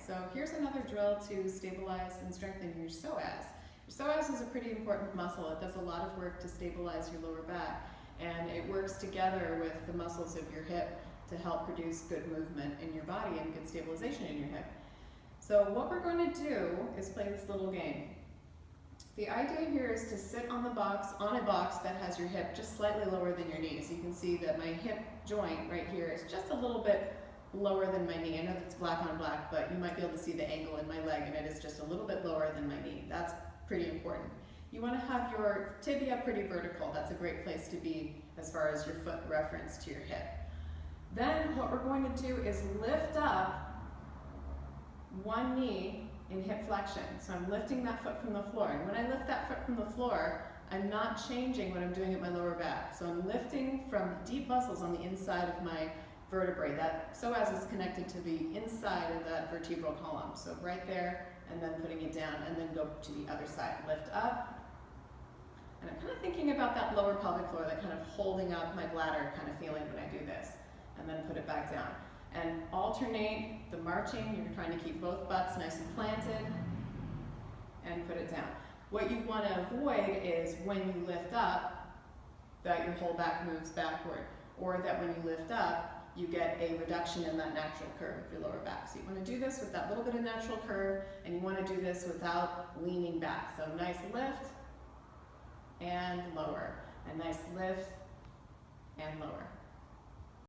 so here's another drill to stabilize and strengthen your psoas. Your psoas is a pretty important muscle. It does a lot of work to stabilize your lower back, and it works together with the muscles of your hip to help produce good movement in your body and good stabilization in your hip. So what we're going to do is play this little game. The idea here is to sit on a box that has your hip just slightly lower than your knee. So you can see that my hip joint right here is just a little bit lower than my knee. I know that's black on black, but you might be able to see the angle in my leg, and it is just a little bit lower than my knee. That's pretty important. You want to have your tibia pretty vertical. That's a great place to be as far as your foot reference to your hip. Then what we're going to do is lift up one knee in hip flexion. So I'm lifting that foot from the floor. And when I lift that foot from the floor, I'm not changing what I'm doing at my lower back. So I'm lifting from deep muscles on the inside of my vertebrae. That psoas is connected to the inside of that vertebral column. So right there, and then putting it down, and then go to the other side. Lift up. And I'm kind of thinking about that lower pelvic floor, that kind of holding up my bladder kind of feeling when I do this. And then put it back down. And alternate the marching. You're trying to keep both butts nice and planted, and put it down. What you want to avoid is when you lift up, that your whole back moves backward, or that when you lift up, you get a reduction in that natural curve of your lower back. So you want to do this with that little bit of natural curve, and you want to do this without leaning back. So nice lift, and lower. A nice lift, and lower.